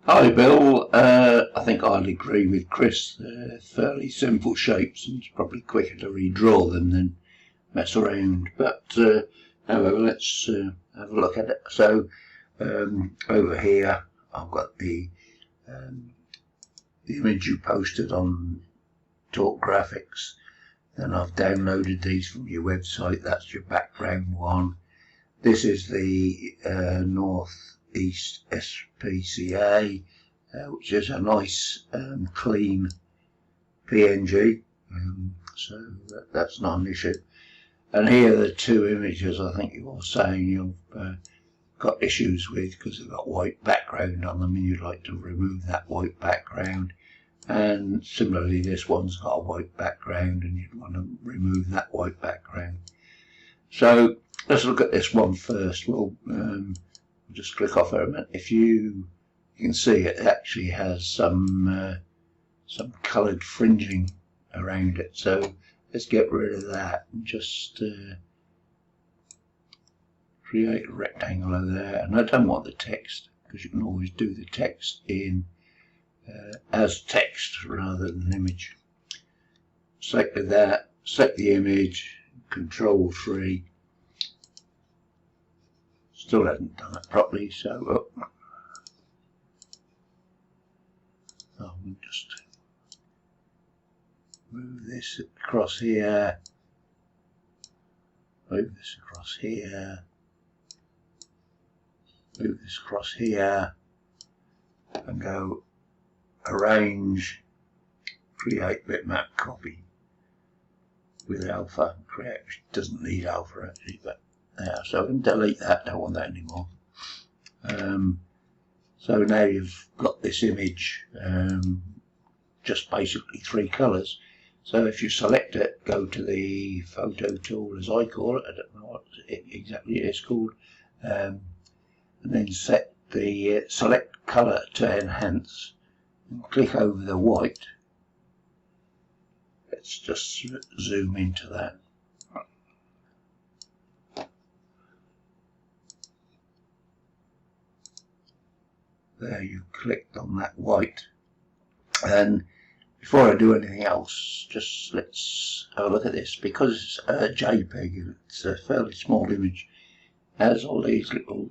Hi Bill, I think I'd agree with Chris. They're fairly simple shapes and it's probably quicker to redraw them than mess around. But however, let's have a look at it. So over here I've got the image you posted on Talk Graphics. Then I've downloaded these from your website. That's your background one. This is the Northeast SPCA, which is a nice clean PNG, so that's not an issue. And here are the two images I think you're saying you've got issues with because they've got white background on them and you'd like to remove that white background. And similarly, this one's got a white background and you'd want to remove that white background. So let's look at this one first. We'll just click off for a minute. If you can see, it actually has some coloured fringing around it. So let's get rid of that and just create a rectangle over there. And I don't want the text because you can always do the text in as text rather than an image. Select that, select the image, Control 3. Still hasn't done it properly, so I'll just move this across here, move this across here, move this across here, and go Arrange, Create Bitmap Copy with Alpha. Create, which doesn't need Alpha actually, but there. So I can delete that, don't want that anymore. So now you've got this image, just basically three colours. So if you select it, go to the photo tool, as I call it, I don't know what exactly it is called, and then set the select colour to enhance and click over the white. Let's just zoom into that. There, you've clicked on that white. And before I do anything else, just let's have a look at this. Because it's a JPEG, it's a fairly small image, it has all these little,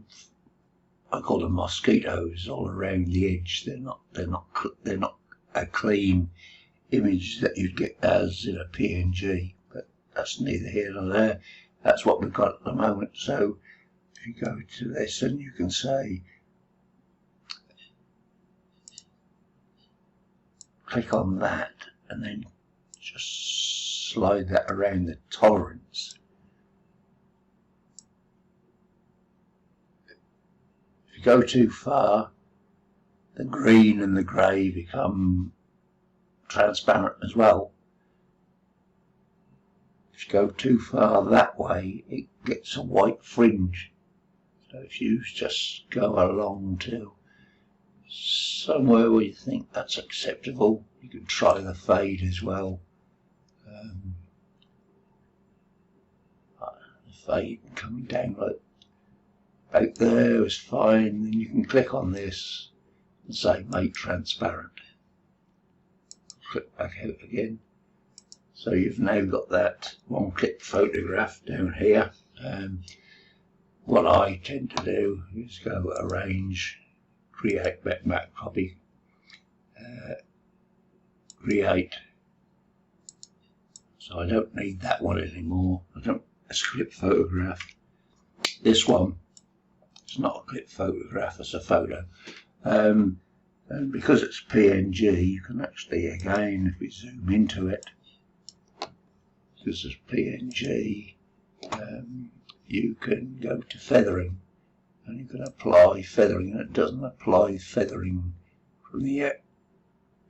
I call them mosquitoes, all around the edge. They're not a clean image that you'd get as in a PNG, but that's neither here nor there. That's what we've got at the moment. So if you go to this and you can say, click on that and then just slide that around the tolerance. If you go too far, the green and the grey become transparent as well. If you go too far that way, it gets a white fringe. So if you just go along to somewhere where you think that's acceptable, you can try the fade as well. The fade coming down like about there is fine. Then you can click on this and say make transparent. Click back out again. So you've now got that one-click photograph down here. What I tend to do is go Arrange, Create Bitmap Copy, Create. So I don't need that one anymore. Let's click Photograph. This one, it's not a clip photograph, it's a photo. And because it's PNG, you can actually, again, if we zoom into it, because it's PNG, you can go to feathering and you can apply feathering, and it doesn't apply feathering from the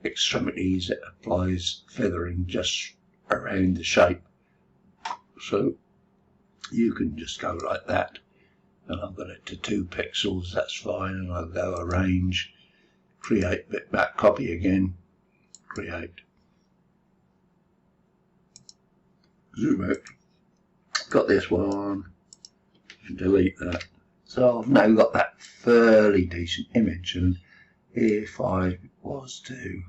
extremities, it applies feathering just around the shape. So you can just go like that, and I've got it to 2 pixels, that's fine, and I'll go Arrange, Create Bitmap Copy again, Create, zoom out, got this one, delete that. So I've now got that fairly decent image, and if I was to,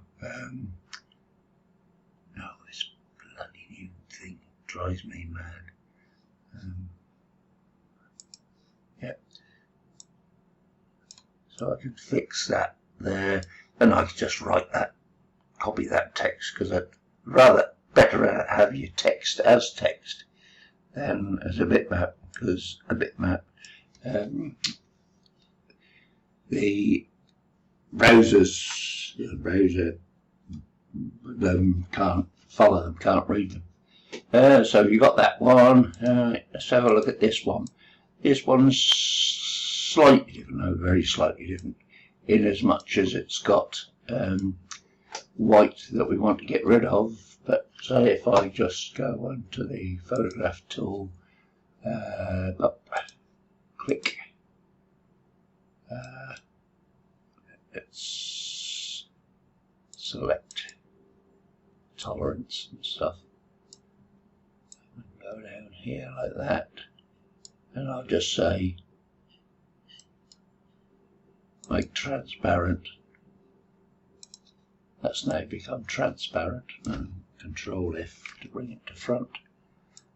no, this bloody new thing drives me mad. Yeah. So I can fix that there, and I can just write that, copy that text, because I'd rather better have your text as text than as a bitmap, because a bitmap, the browser can't follow them, can't read them. So you got that one. Let's have a look at this one. This one's slightly different, no, very slightly different, in as much as it's got white that we want to get rid of. But say if I just go onto the photograph tool, click, let's select tolerance and stuff, and go down here like that, and I'll just say make transparent. That's now become transparent, and Control F to bring it to front,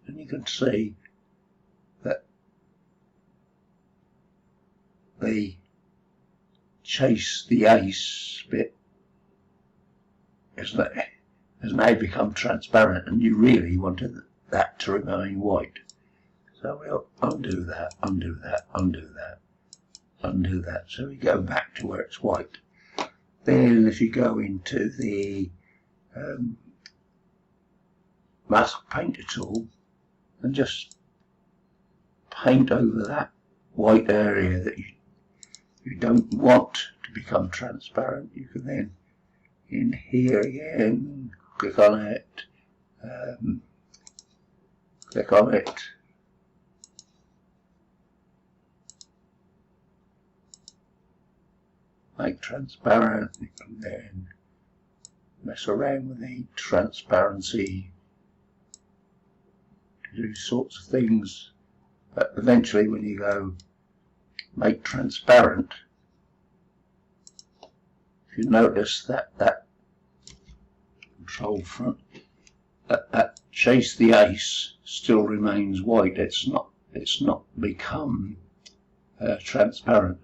and you can see that the chase the ace bit has now become transparent, and you really wanted that to remain white. So we'll undo that, undo that, undo that, undo that, so we go back to where it's white. Then if you go into the mask painter tool and just paint over that white area that you don't want to become transparent, you can then in here again click on it, make transparent. You can then mess around with the transparency to do sorts of things, but eventually when you go make transparent, if you notice that control front, that chase the ace still remains white. It's not become transparent.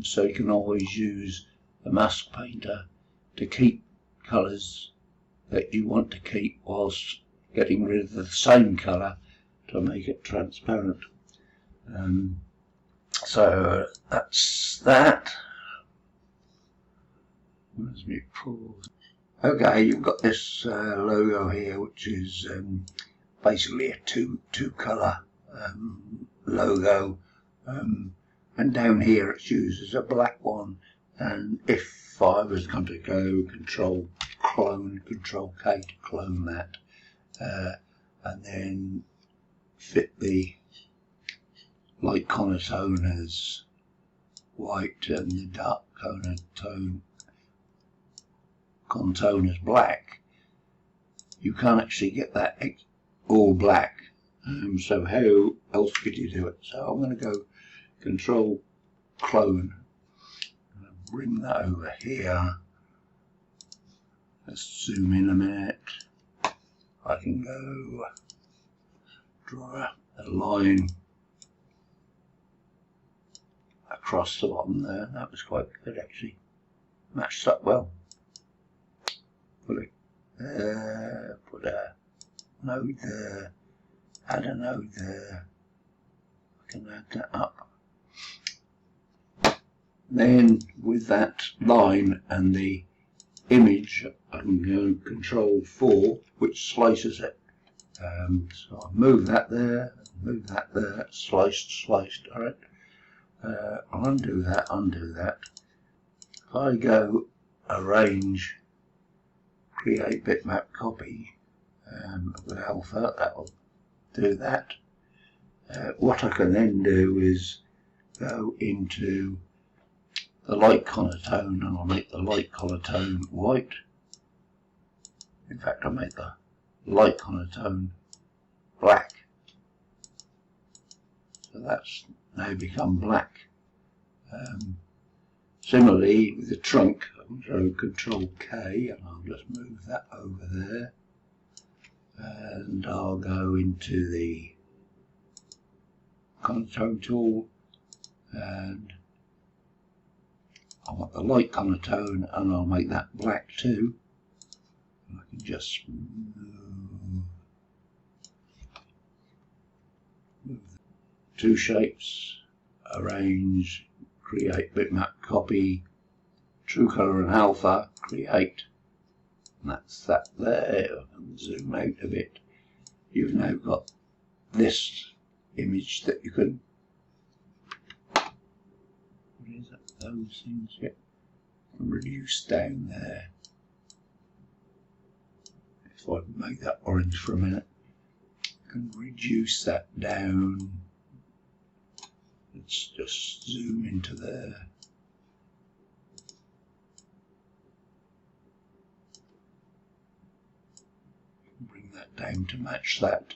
So you can always use the mask painter to keep colours that you want to keep whilst getting rid of the same colour to make it transparent. So that's that. Where's me pause? Okay, you've got this logo here, which is basically a two colour logo, and down here it's used as a black one. And if I was going to go Control K to clone that, and then fit the light Conotone as white and the dark Contone as black, you can't actually get that all black. So how else could you do it? So I'm going to go Control Clone, bring that over here. Let's zoom in a minute. I can go draw a line across the bottom there. That was quite good actually. Matched up well. Put a node there, add a node there. I can add that up. Then with that line and the image, I can go Control 4, which slices it. So I'll move that there, sliced, alright. I'll undo that. If I go Arrange, Create Bitmap Copy with Alpha, that will do that. What I can then do is go into the light Conotone, and I'll make the light Conotone white. In fact, I'll make the light Conotone black. So that's now become black. Similarly with the trunk, I'll Control K and I'll just move that over there, and I'll go into the Contour tool, and I want the light colour tone, and I'll make that black too. I can just move two shapes, arrange, create bitmap, copy, true colour and alpha, create, and that's that there. And zoom out a bit. You've now got this image that you can, what is it, those things, yeah, reduce down there. If I make that orange for a minute, I can reduce that down. Let's just zoom into there. Bring that down to match that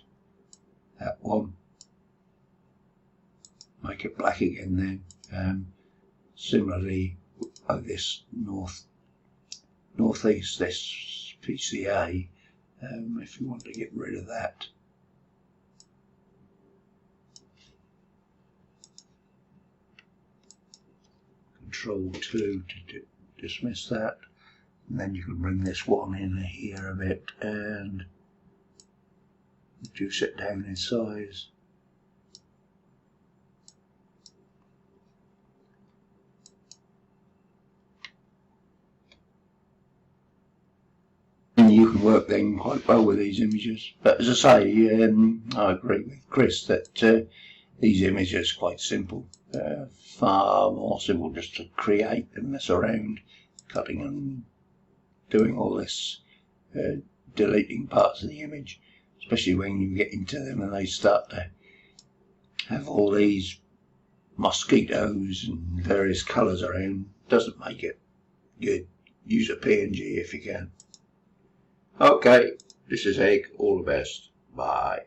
one. Make it black again then. Similarly, this northeast, this PCA, if you want to get rid of that, Control 2 to dismiss that, and then you can bring this one in here a bit and reduce it down in size. And you can work then quite well with these images. But as I say, I agree with Chris that these images are quite simple. Far more simple just to create and mess around, cutting and doing all this, deleting parts of the image, especially when you get into them and they start to have all these mosquitoes and various colours around. Doesn't make it good. Use a PNG if you can. Okay, this is Egg. All the best. Bye.